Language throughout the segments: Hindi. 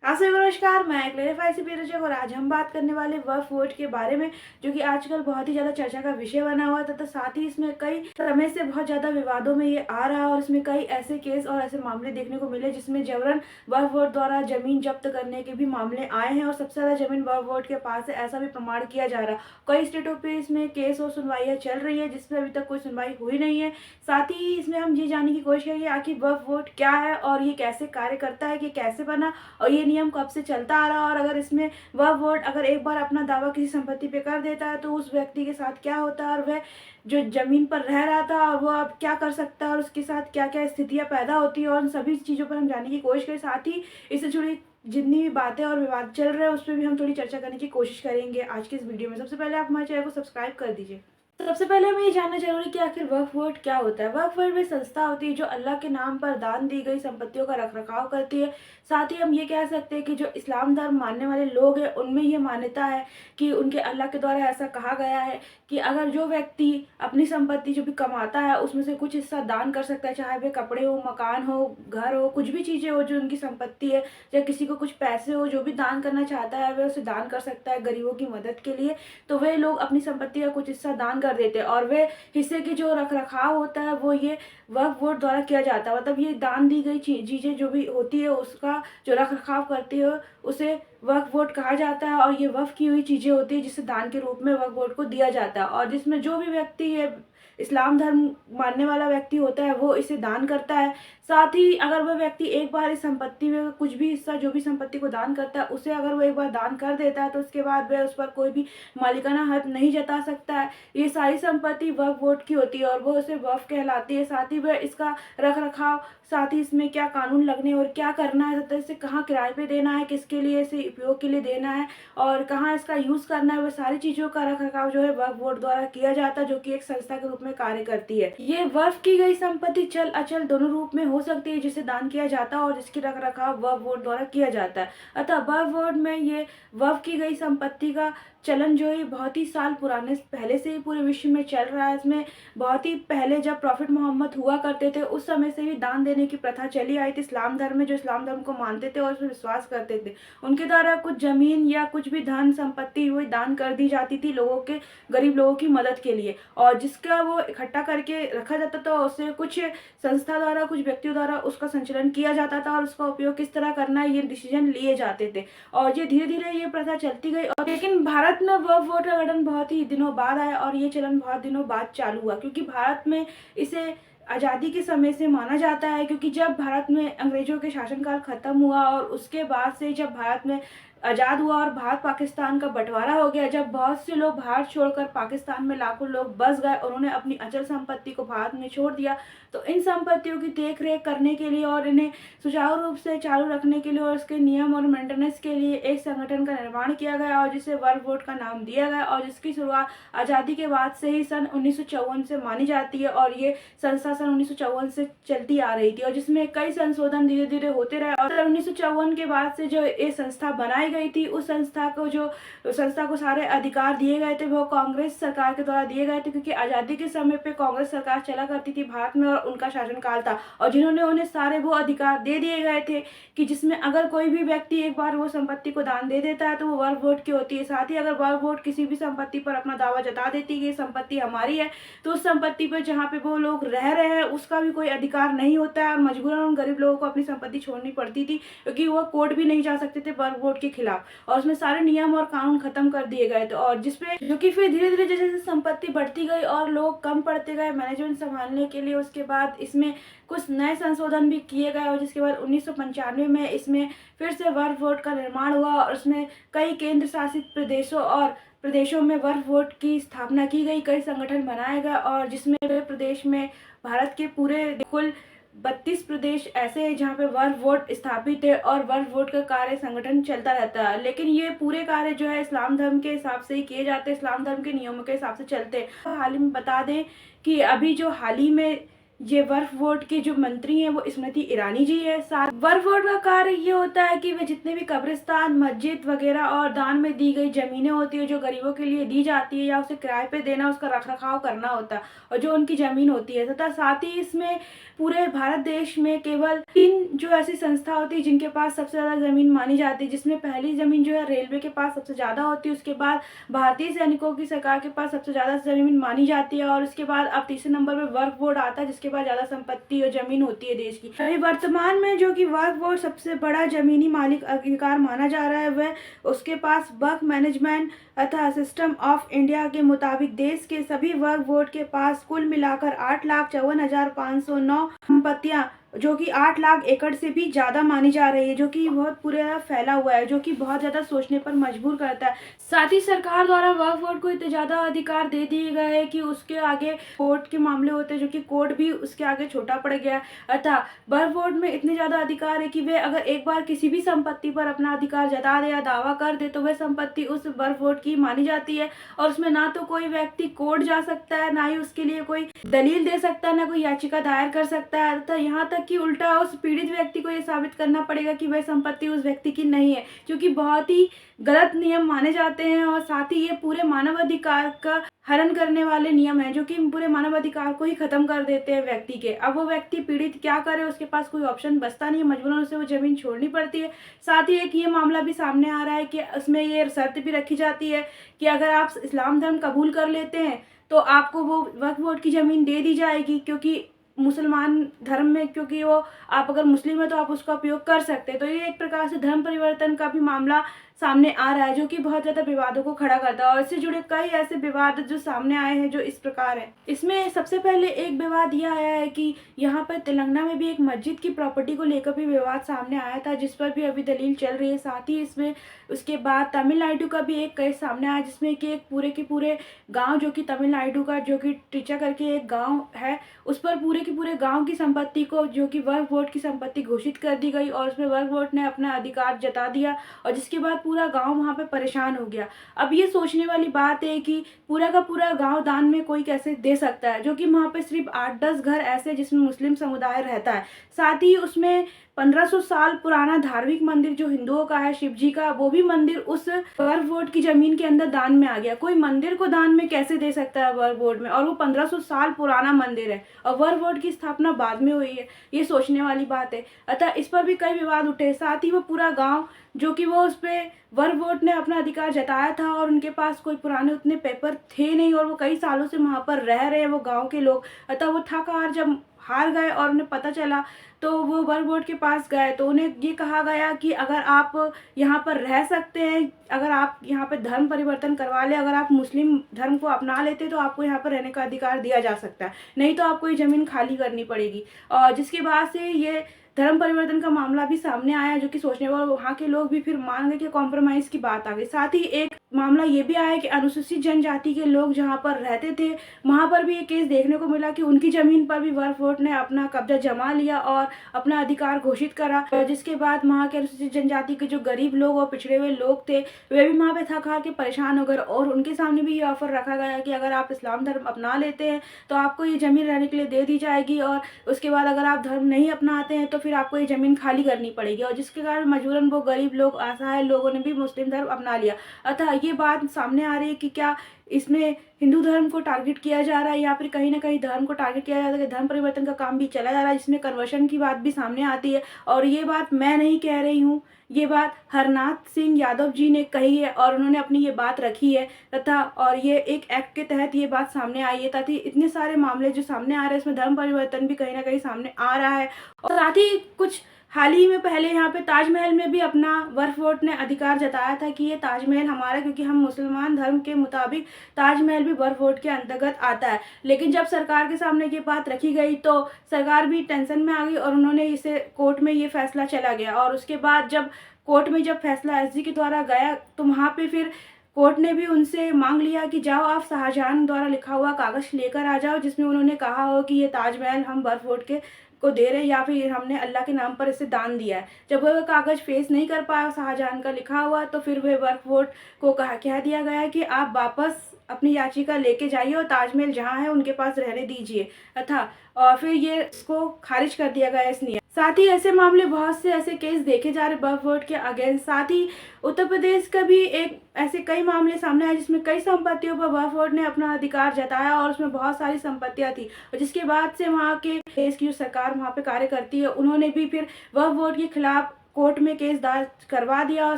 नमस्कार, मैं क्लेरिफाई से बेरोजगार और आज हम बात करने वाले वक्फ बोर्ड के बारे में, जो कि आजकल बहुत ही ज़्यादा चर्चा का विषय बना हुआ है तथा साथ ही इसमें कई समय से बहुत ज़्यादा विवादों में ये आ रहा है और इसमें कई ऐसे केस और ऐसे मामले देखने को मिले जिसमें जबरन वक्फ बोर्ड द्वारा जमीन जब्त करने के भी मामले आए हैं और सबसे ज़्यादा जमीन वक्फ बोर्ड के पास है, ऐसा भी प्रमाण किया जा रहा है। कई स्टेटों पर इसमें केस और सुनवाइयाँ चल रही है जिसमें अभी तक कोई सुनवाई हुई नहीं है। साथ ही इसमें हम ये जानने की कोशिश करेंगे आखिर वक्फ बोर्ड क्या है और ये कैसे कार्य करता है, कि कैसे बना और ये नियम कब से चलता आ रहा है, और अगर इसमें वह बोर्ड अगर एक बार अपना दावा किसी संपत्ति पे कर देता है तो उस व्यक्ति के साथ क्या होता है और वह जो जमीन पर रह रहा था और वो अब क्या कर सकता है और उसके साथ क्या क्या स्थितियां पैदा होती है, और उन सभी चीज़ों पर हम जानने की कोशिश करें। साथ ही इससे जुड़ी जितनी भी बातें और विवाद चल रहे हैं उस पर भी हम थोड़ी चर्चा करने की कोशिश करेंगे आज की इस वीडियो में। सबसे पहले आप हमारे चैनल को सब्सक्राइब कर दीजिए। तो सबसे पहले हमें ये जानना जरूरी कि आखिर वक्फ बोर्ड क्या होता है। वक्फ बोर्ड में संस्था होती है जो अल्लाह के नाम पर दान दी गई संपत्तियों का रखरखाव करती है। साथ ही हम ये कह सकते हैं कि जो इस्लाम धर्म मानने वाले लोग हैं उनमें ये मान्यता है कि उनके अल्लाह के द्वारा ऐसा कहा गया है कि अगर जो व्यक्ति अपनी संपत्ति जो भी कमाता है उसमें से कुछ हिस्सा दान कर सकता है, चाहे वे कपड़े हो, मकान हो, घर हो, कुछ भी चीज़ें हो जो उनकी संपत्ति है, या किसी को कुछ पैसे हो, जो भी दान करना चाहता है वह उसे दान कर सकता है गरीबों की मदद के लिए। तो वे लोग अपनी संपत्ति का कुछ हिस्सा दान कर देते हैं और वे हिस्से की जो रखरखाव होता है वो ये वक्फ बोर्ड द्वारा किया जाता है। मतलब ये दान दी गई चीज़ें जो भी होती है उसका जो रखरखाव करती है उसे वक्फ बोर्ड कहा जाता है, और ये वक्फ की हुई चीज़ें होती है जिसे दान के रूप में वक्फ बोर्ड को दिया जाता है। और जिसमें जो भी व्यक्ति है इस्लाम धर्म मानने वाला व्यक्ति होता है वो इसे दान करता है। साथ ही अगर वह व्यक्ति एक बार इस संपत्ति में कुछ भी हिस्सा जो भी संपत्ति को दान करता है उसे अगर वो एक बार दान कर देता है तो उसके बाद वह उस पर कोई भी मालिकाना हक नहीं जता सकता है। ये सारी संपत्ति वक्फ बोर्ड की होती है और वो उसे वक्फ कहलाती है। साथ ही वह इसका रख रखाव, साथ ही इसमें क्या कानून लगने और क्या करना है तथा इसे कहाँ किराए पे देना है, किसके लिए इसे उपयोग के लिए देना है और कहाँ इसका यूज़ करना है, वह सारी चीज़ों का रख रखाव जो है वक्फ बोर्ड द्वारा किया जाता है, जो कि एक संस्था के रूप में कार्य करती है। ये वक्फ की गई संपत्ति चल अचल दोनों रूप में हो सकती है, जिसे दान किया जाता है और जिसकी रख रखाव वक्फ बोर्ड द्वारा किया जाता है। अतः वक्फ बोर्ड में ये वक्फ की गई संपत्ति का चलन जो है बहुत ही साल पुराने पहले से ही पूरे विश्व में चल रहा है। इसमें बहुत ही पहले जब प्रॉफिट मोहम्मद हुआ करते थे उस समय से ही दान देने की प्रथा चली आई थी। इस्लाम धर्म में जो इस्लाम धर्म को मानते थे और उसमें विश्वास करते थे उनके द्वारा कुछ जमीन या कुछ भी धन संपत्ति हुई दान कर दी जाती थी लोगों के, गरीब लोगों की मदद के लिए, और जिसका वो इकट्ठा करके रखा जाता था। उससे कुछ संस्था द्वारा, कुछ व्यक्तियों द्वारा उसका संचालन किया जाता था और उसका उपयोग किस तरह करना है ये डिसीजन लिए जाते थे। और ये धीरे धीरे ये प्रथा चलती गई, और लेकिन भारत में वक्फ बोर्ड का गठन बहुत ही दिनों बाद आया और ये चलन बहुत दिनों बाद चालू हुआ, क्योंकि भारत में इसे आज़ादी के समय से माना जाता है। क्योंकि जब भारत में अंग्रेजों के शासनकाल खत्म हुआ और उसके बाद से जब भारत में आज़ाद हुआ और भारत पाकिस्तान का बंटवारा हो गया, जब बहुत से लोग भारत छोड़कर पाकिस्तान में लाखों लोग बस गए, उन्होंने अपनी अचल संपत्ति को भारत में छोड़ दिया। तो इन संपत्तियों की देख रेख करने के लिए और इन्हें सुचारू रूप से चालू रखने के लिए और उसके नियम और मेंटेनेंस के लिए एक संगठन का निर्माण किया गया और जिसे वक्फ बोर्ड का नाम दिया गया, और जिसकी शुरुआत आज़ादी के बाद से ही सन 1954 से मानी जाती है। और ये संस्था सन 1954 से चलती आ रही थी और जिसमें कई संशोधन धीरे धीरे होते रहे, और सन 1954 के बाद से जो ये संस्था बनाई गई थी उस संस्था को सारे अधिकार दिए गए थे वो कांग्रेस सरकार के द्वारा दिए गए थे, क्योंकि आज़ादी के समय पे कांग्रेस सरकार चला करती थी भारत में और उनका शासनकाल था, और जिन्होंने उन्हें सारे वो अधिकार दे दिए गए थे कि जिसमें अगर कोई भी व्यक्ति एक बार वो संपत्ति को दान दे देता है तो वो वक्फ बोर्ड की होती है। साथ ही अगर वक्फ बोर्ड किसी भी संपत्ति पर अपना दावा जता देती है कि ये संपत्ति हमारी है, तो उस संपत्ति पर जहाँ पे वो लोग रह रहे हैं उसका भी कोई अधिकार नहीं होता है और मजबूरन उन गरीब लोगों को अपनी संपत्ति छोड़नी पड़ती थी, क्योंकि वो कोर्ट भी नहीं जा सकते थे वक्फ बोर्ड के खिलाफ, और उसमें सारे नियम और कानून खत्म कर दिए गए थे। और जिसपे जो कि फिर धीरे धीरे जैसे जैसे संपत्ति बढ़ती गई और लोग कम पड़ते गए मैनेजमेंट संभालने के लिए, उसके बाद इसमें कुछ नए संशोधन भी किए गए और जिसके बाद 1995 में इसमें फिर से वक्फ बोर्ड का निर्माण हुआ और उसमें कई केंद्र शासित प्रदेशों में वक्फ बोर्ड की स्थापना की गई, कई संगठन बनाए गए, और जिसमें प्रदेश में भारत के पूरे कुल 32 प्रदेश ऐसे हैं जहाँ पे वक्फ बोर्ड स्थापित है और वक्फ बोर्ड का कार्य संगठन चलता रहता है। लेकिन ये पूरे कार्य जो है इस्लाम धर्म के हिसाब से ही किए जाते हैं, इस्लाम धर्म के नियमों के हिसाब से चलते हैं। हाल ही में बता दें कि अभी जो हाल ही में ये वक्फ बोर्ड के जो मंत्री हैं वो स्मृति ईरानी जी है। साथ वक्फ बोर्ड का कार्य ये होता है कि वे जितने भी कब्रिस्तान, मस्जिद वगैरह और दान में दी गई जमीनें होती है जो गरीबों के लिए दी जाती है या उसे किराए पे देना, उसका रखरखाव करना होता है और जो उनकी जमीन होती है, तथा साथ ही इसमें पूरे भारत देश में केवल 3 जो ऐसी संस्था होती है जिनके पास सबसे ज़्यादा ज़मीन मानी जाती है, जिसमें पहली ज़मीन जो है रेलवे के पास सबसे ज़्यादा होती है, उसके बाद भारतीय सैनिकों की सरकार के पास सबसे ज़्यादा ज़मीन मानी जाती है और उसके बाद अब तीसरे नंबर पर वक्फ बोर्ड आता है जिसके पास ज़्यादा संपत्ति और ज़मीन होती है देश की। अभी वर्तमान में जो कि वक्फ बोर्ड सबसे बड़ा ज़मीनी मालिक अधिकार माना जा रहा है, वह उसके पास वक्फ मैनेजमेंट अतः सिस्टम ऑफ इंडिया के मुताबिक देश के सभी वक्फ बोर्ड के पास कुल मिलाकर 8,54,509 संपत्तियां जो कि 8 लाख एकड़ से भी ज़्यादा मानी जा रही है, जो कि बहुत पूरा फैला हुआ है, जो कि बहुत ज़्यादा सोचने पर मजबूर करता है। साथ ही सरकार द्वारा वक्फ बोर्ड को इतने ज़्यादा अधिकार दे दिए गए हैं कि उसके आगे कोर्ट के मामले होते हैं, जो कि कोर्ट भी उसके आगे छोटा पड़ गया है। अतः वक्फ बोर्ड में इतने ज़्यादा अधिकार है कि वे अगर एक बार किसी भी संपत्ति पर अपना अधिकार जता दे या दावा कर दे तो वह संपत्ति उस वक्फ बोर्ड की मानी जाती है और उसमें ना तो कोई व्यक्ति कोर्ट जा सकता है, ना ही उसके लिए कोई दलील दे सकता है, ना कोई याचिका दायर कर सकता है। अतः यहाँ तक कि उल्टा उस पीड़ित व्यक्ति को ये साबित करना पड़ेगा कि वह संपत्ति उस व्यक्ति की नहीं है, जो कि बहुत ही गलत नियम माने जाते हैं और साथ ही ये पूरे मानव अधिकार का हनन करने वाले नियम हैं, जो कि पूरे मानव अधिकार को ही खत्म कर देते हैं व्यक्ति के। अब वो व्यक्ति पीड़ित क्या करे, उसके पास कोई ऑप्शन बचता नहीं है, मजबूरन उसे वो जमीन छोड़नी पड़ती है। साथ ही एक ये मामला भी सामने आ रहा है कि उसमें ये शर्त भी रखी जाती है कि अगर आप इस्लाम धर्म कबूल कर लेते हैं तो आपको वो वक्फ बोर्ड की ज़मीन दे दी जाएगी, क्योंकि मुसलमान धर्म में क्योंकि वो आप अगर मुस्लिम है तो आप उसका उपयोग कर सकते हैं। तो ये एक प्रकार से धर्म परिवर्तन का भी मामला सामने आ रहा है, जो कि बहुत ज़्यादा विवादों को खड़ा करता है और इससे जुड़े कई ऐसे विवाद जो सामने आए हैं जो इस प्रकार है। इसमें सबसे पहले एक विवाद यह आया है कि यहाँ पर तेलंगाना में भी एक मस्जिद की प्रॉपर्टी को लेकर भी विवाद सामने आया था, जिस पर भी अभी दलील चल रही है। साथ ही इसमें उसके बाद तमिलनाडु का भी एक केस सामने आया जिसमें कि एक पूरे के पूरे गाँव जो कि तमिलनाडु का जो कि टीचा करके एक गाँव है, उस पर पूरे के पूरे गाँव की संपत्ति को जो कि वक्फ बोर्ड की संपत्ति घोषित कर दी गई और उसमें वक्फ बोर्ड ने अपना अधिकार जता दिया और जिसके बाद पूरा गांव वहां पे परेशान हो गया। अब ये सोचने वाली बात है कि पूरा का पूरा गांव दान में कोई कैसे दे सकता है, जो कि वहां पे सिर्फ 8-10 घर ऐसे जिसमें मुस्लिम समुदाय रहता है। साथ ही उसमें 1500 साल पुराना धार्मिक मंदिर जो हिंदुओं का है, शिव जी का, वो भी मंदिर उस वक्फ बोर्ड की जमीन के अंदर दान में आ गया। कोई मंदिर को दान में कैसे दे सकता है वक्फ बोर्ड में, और वो 1500 साल पुराना मंदिर है और वक्फ बोर्ड की स्थापना बाद में हुई है। ये सोचने वाली बात है। अतः इस पर भी कई विवाद उठे। साथ ही वो पूरा गाँव जो कि वो उस पर वक्फ बोर्ड ने अपना अधिकार जताया था और उनके पास कोई पुराने उतने पेपर थे नहीं और वो कई सालों से वहाँ पर रह रहे हैं वो गाँव के लोग। अतः वो थक हार जब हार गए और उन्हें पता चला तो वो वक्फ बोर्ड के पास गए तो उन्हें ये कहा गया कि अगर आप यहाँ पर रह सकते हैं, अगर आप यहाँ पर धर्म परिवर्तन करवा ले, अगर आप मुस्लिम धर्म को अपना लेते तो आपको यहाँ पर रहने का अधिकार दिया जा सकता है, नहीं तो आपको ये ज़मीन खाली करनी पड़ेगी। और जिसके बाद से ये धर्म परिवर्तन का मामला भी सामने आया, जो कि सोचने वाले वहाँ के लोग भी फिर मान गए कि कॉम्प्रोमाइज़ की बात आ गई। साथ ही एक मामला ये भी आया कि अनुसूचित जनजाति के लोग जहाँ पर रहते थे वहाँ पर भी ये केस देखने को मिला कि उनकी ज़मीन पर भी वक्फ बोर्ड ने अपना कब्जा जमा लिया और अपना अधिकार घोषित करा, जिसके बाद वहाँ के अनुसूचित जनजाति के जो गरीब लोग और पिछड़े हुए लोग थे वे भी वहाँ पे थक हार के परेशान हो गए और उनके सामने भी ये ऑफर रखा गया कि अगर आप इस्लाम धर्म अपना लेते हैं तो आपको ये ज़मीन रहने के लिए दे दी जाएगी और उसके बाद अगर आप धर्म नहीं अपनाते हैं तो फिर आपको ये ज़मीन खाली करनी पड़ेगी, और जिसके कारण मजबूरन वो गरीब लोग, असहाय लोगों ने भी मुस्लिम धर्म अपना लिया। अतः ये बात सामने आ रही है कि क्या इसमें हिंदू धर्म को टारगेट किया जा रहा है या फिर कहीं ना कहीं धर्म को टारगेट किया जा रहा है, धर्म परिवर्तन का काम भी चला जा रहा है, जिसमें कन्वर्शन की बात भी सामने आती है। और ये बात मैं नहीं कह रही हूँ, ये बात हरनाथ सिंह यादव जी ने कही है और उन्होंने अपनी ये बात रखी है तथा और ये एक एक्ट के तहत ये बात सामने आई है, ताकि इतने सारे मामले जो सामने आ रहे हैं इसमें धर्म परिवर्तन भी कहीं ना कहीं सामने आ रहा है। और साथ ही कुछ हाल ही में पहले यहाँ पे ताजमहल में भी अपना वक्फ बोर्ड ने अधिकार जताया था कि ये ताजमहल हमारा, क्योंकि हम मुसलमान धर्म के मुताबिक ताजमहल भी वक्फ बोर्ड के अंतर्गत आता है। लेकिन जब सरकार के सामने ये बात रखी गई तो सरकार भी टेंशन में आ गई और उन्होंने इसे कोर्ट में ये फैसला चला गया, और उसके बाद जब कोर्ट में जब फैसला एसजी के द्वारा गया तो वहाँ पे फिर कोर्ट ने भी उनसे मांग लिया कि जाओ आप शाहजहां द्वारा लिखा हुआ कागज़ लेकर आ जाओ जिसमें उन्होंने कहा हो कि ये ताजमहल हम वक्फ बोर्ड के को दे रहे हैं या फिर हमने अल्लाह के नाम पर इसे दान दिया है। जब वह कागज़ फेस नहीं कर पाया शाहजहां का लिखा हुआ तो फिर वह वक्फ बोर्ड को कह दिया गया कि आप वापस अपनी याचिका लेके जाइए और ताजमहल जहाँ है उनके पास रहने दीजिए तथा और फिर ये इसको खारिज कर दिया गया इस नियम। साथ ही ऐसे मामले बहुत से ऐसे केस देखे जा रहे वक्फ बोर्ड के अगेंस्ट। साथ ही उत्तर प्रदेश का भी एक ऐसे कई मामले सामने आए जिसमें कई संपत्तियों पर वक्फ बोर्ड ने अपना अधिकार जताया और उसमें बहुत सारी संपत्तियां थी और जिसके बाद से वहाँ के देश की जो सरकार वहाँ पे कार्य करती है उन्होंने भी फिर वक्फ बोर्ड के खिलाफ कोर्ट में केस दायर करवा दिया और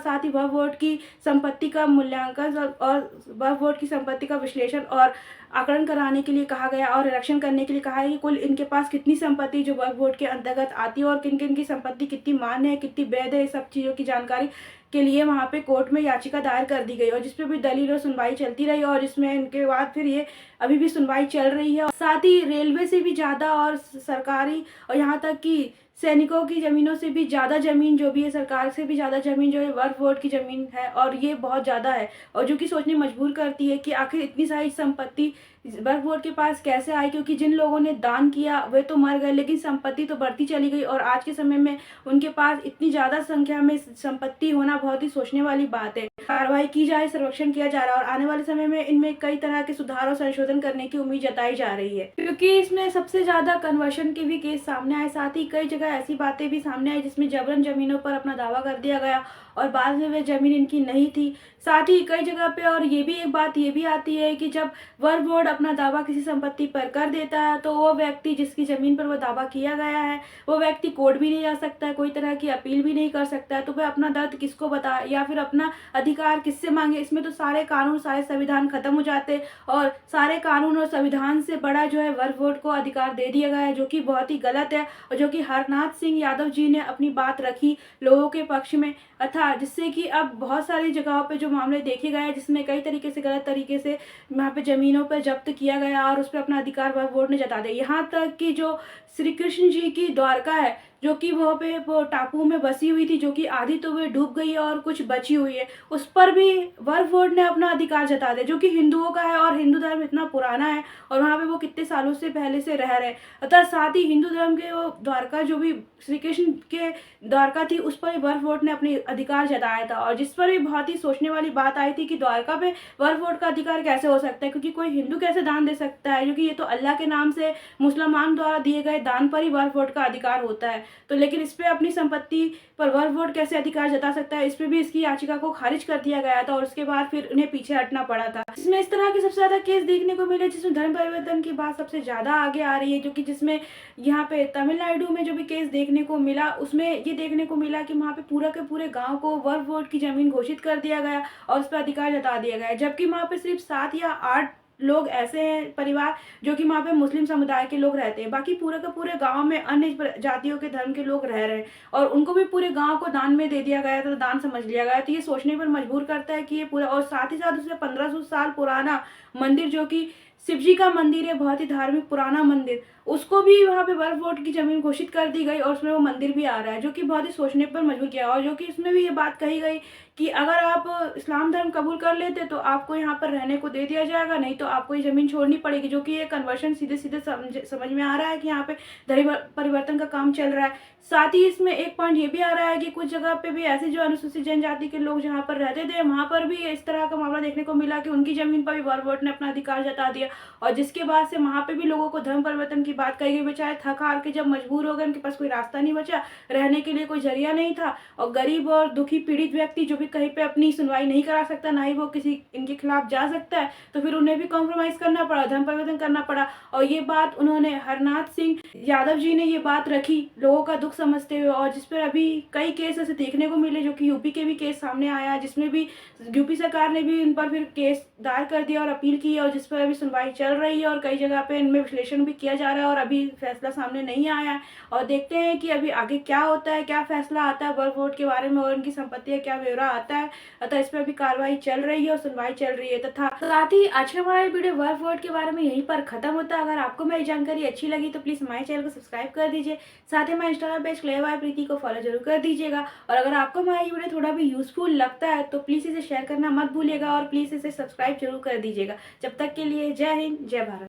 साथ ही वक्फ बोर्ड की संपत्ति का मूल्यांकन और वक्फ बोर्ड की संपत्ति का विश्लेषण और आकलन कराने के लिए कहा गया और निरीक्षण करने के लिए कहा है कि कुल इनके पास कितनी संपत्ति जो वक्फ बोर्ड के अंतर्गत आती है और किन किन की संपत्ति कितनी मान्य है कितनी वैध है, इस सब चीज़ों की जानकारी के लिए वहाँ पे कोर्ट में याचिका दायर कर दी गई और जिसपे भी दलील और सुनवाई चलती रही और जिसमें इनके बाद फिर ये अभी भी सुनवाई चल रही है। और साथ ही रेलवे से भी ज़्यादा और सरकारी और यहाँ तक कि सैनिकों की ज़मीनों से भी ज़्यादा ज़मीन जो भी है, सरकार से भी ज़्यादा ज़मीन जो है वक्फ बोर्ड की ज़मीन है और ये बहुत ज़्यादा है और जो कि सोचने मजबूर करती है कि आखिर इतनी सारी संपत्ति वक्फ बोर्ड के पास कैसे आई, क्योंकि जिन लोगों ने दान किया वे तो मर गए लेकिन संपत्ति तो बढ़ती चली गई और आज के समय में उनके पास इतनी ज़्यादा संख्या में संपत्ति होना बहुत ही सोचने वाली बात है। कार्रवाई की जाए, संरक्षण किया जा रहा है और आने वाले समय में इनमें कई तरह के सुधार और संशोधन करने की उम्मीद जताई जा रही है, क्योंकि इसमें सबसे ज़्यादा कन्वर्शन के भी केस सामने आए। साथ ही कई जगह ऐसी बातें भी सामने आई जिसमें जबरन ज़मीनों पर अपना दावा कर दिया गया और बाद में वे ज़मीन इनकी नहीं थी। साथ ही कई जगह पे और ये भी एक बात ये भी आती है कि जब वक्फ बोर्ड अपना दावा किसी संपत्ति पर कर देता है तो वो व्यक्ति जिसकी ज़मीन पर वो दावा किया गया है वो व्यक्ति कोर्ट भी नहीं जा सकता है, कोई तरह की अपील भी नहीं कर सकता है, तो वह अपना दर्द किसको बताए या फिर अपना अधिकार किससे मांगे। इसमें तो सारे कानून सारे संविधान खत्म हो जाते और सारे कानून और संविधान से बड़ा जो है वक्फ बोर्ड को अधिकार दे दिया गया है, जो कि बहुत ही गलत है और जो कि हरनाथ सिंह यादव जी ने अपनी बात रखी लोगों के पक्ष में अथा जिससे कि अब बहुत सारी जगहों पे जो मामले देखे गए हैं जिसमें कई तरीके से गलत तरीके से वहाँ पे ज़मीनों पर जब्त किया गया और उस पर अपना अधिकार वक्फ बोर्ड ने जता दिया। यहाँ तक कि जो श्री कृष्ण जी की द्वारका है जो कि वहाँ पे वो टापू में बसी हुई थी, जो कि आधी तो वे डूब गई है और कुछ बची हुई है, उस पर भी वक्फ बोर्ड ने अपना अधिकार जता दिया, जो कि हिंदुओं का है और हिंदू धर्म इतना पुराना है और वहाँ पे वो कितने सालों से पहले से रह रहे हैं। अतः साथ ही हिंदू धर्म के वो द्वारका जो भी श्री कृष्ण के द्वारका थी उस पर भी वक्फ बोर्ड ने अपने अधिकार जताया था और जिस पर भी बहुत ही सोचने वाली बात आई थी कि द्वारका पे वक्फ बोर्ड का अधिकार कैसे हो सकता है, क्योंकि कोई हिंदू कैसे दान दे सकता है, क्योंकि ये तो अल्लाह के नाम से मुसलमान द्वारा दिए गए दान पर ही वक्फ बोर्ड का अधिकार होता है। तो लेकिन इस पे अपनी संपत्ति पर वक्फ बोर्ड कैसे अधिकार जता सकता है, इस पे भी इसकी याचिका को खारिज कर दिया गया था और उसके बाद फिर उन्हें पीछे हटना पड़ा था। इसमें इस तरह के सबसे ज्यादा केस देखने को मिले जिसमें धर्म परिवर्तन की बात सबसे ज्यादा आगे आ रही है, जो कि जिसमें यहाँ पे तमिलनाडु में जो भी केस देखने को मिला उसमें ये देखने को मिला कि वहाँ पे पूरा के पूरे गांव को वक्फ बोर्ड की जमीन घोषित कर दिया गया और उस पर अधिकार जता दिया गया, जबकि वहाँ पे सिर्फ 7 या 8 लोग ऐसे हैं परिवार जो कि वहाँ पे मुस्लिम समुदाय के लोग रहते हैं, बाकी पूरे के पूरे गांव में अन्य जातियों के धर्म के लोग रह रहे हैं और उनको भी पूरे गांव को दान में दे दिया गया था, तो दान समझ लिया गया। तो ये सोचने पर मजबूर करता है कि ये पूरा और साथ ही साथ उसमें 1500 साल पुराना मंदिर जो कि शिव जी का मंदिर है, बहुत ही धार्मिक पुराना मंदिर, उसको भी वहाँ पे वक्फ बोर्ड की जमीन घोषित कर दी गई और उसमें वो मंदिर भी आ रहा है, जो कि बहुत ही सोचने पर मजबूर किया और जो कि इसमें भी ये बात कही गई कि अगर आप इस्लाम धर्म कबूल कर लेते तो आपको यहाँ पर रहने को दे दिया जाएगा, नहीं तो आपको ये ज़मीन छोड़नी पड़ेगी, जो कि ये कन्वर्शन सीधे सीधे समझ में आ रहा है कि यहाँ पे धर्म परिवर्तन का काम चल रहा है। साथ ही इसमें एक पॉइंट ये भी आ रहा है कि कुछ जगह पे भी ऐसे जो अनुसूचित जनजाति के लोग जहाँ पर रहते थे वहाँ पर भी इस तरह का मामला देखने को मिला कि उनकी ज़मीन पर भी वक्फ बोर्ड ने अपना अधिकार जता दिया और जिसके बाद से वहाँ पे भी लोगों को धर्म परिवर्तन की बात कही गई। बेचारे थक हार के जब मजबूर हो गए, उनके पास कोई रास्ता नहीं बचा, रहने के लिए कोई जरिया नहीं था और गरीब और दुखी पीड़ित व्यक्ति जो भी कहीं पे अपनी सुनवाई नहीं करा सकता, ना ही वो किसी इनके खिलाफ जा सकता है, तो फिर उन्हें भी कॉम्प्रोमाइज़ करना पड़ा, धर्म परिवर्तन करना पड़ा। और ये बात उन्होंने हरनाथ सिंह यादव जी ने ये बात रखी लोगों का दुख समझते हुए और जिस पर अभी कई केस ऐसे देखने को मिले, जो कि यूपी के भी केस सामने आया जिसमें भी यूपी सरकार ने भी इन पर फिर केस दायर कर दिया और अपील की और जिस पर अभी सुनवाई चल रही है और कई जगह पे इनमें विश्लेषण भी किया जा रहा है और अभी फैसला सामने नहीं आया है और देखते हैं कि अभी आगे क्या होता है, क्या फैसला आता है वक्फ बोर्ड के बारे में और उनकी संपत्ति का क्या ब्यौरा आता है। अतः इस पर अभी कार्रवाई चल रही है और सुनवाई चल रही है। तथा साथ ही आज का हमारा वीडियो वक्फ बोर्ड के बारे में यहीं पर खत्म होता है। अगर आपको मेरी जानकारी अच्छी लगी तो प्लीज़ हमारे चैनल को सब्सक्राइब कर दीजिए, साथ ही हमारे इंस्टाग्राम पेज क्लेवाय प्रीति को फॉलो जरूर कर दीजिएगा और अगर आपको हमारा ये वीडियो थोड़ा भी यूजफुल लगता है तो प्लीज़ इसे शेयर करना मत भूलिएगा और प्लीज़ इसे सब्सक्राइब जरूर कर दीजिएगा। जब तक के लिए जय हिंद, जय भारत।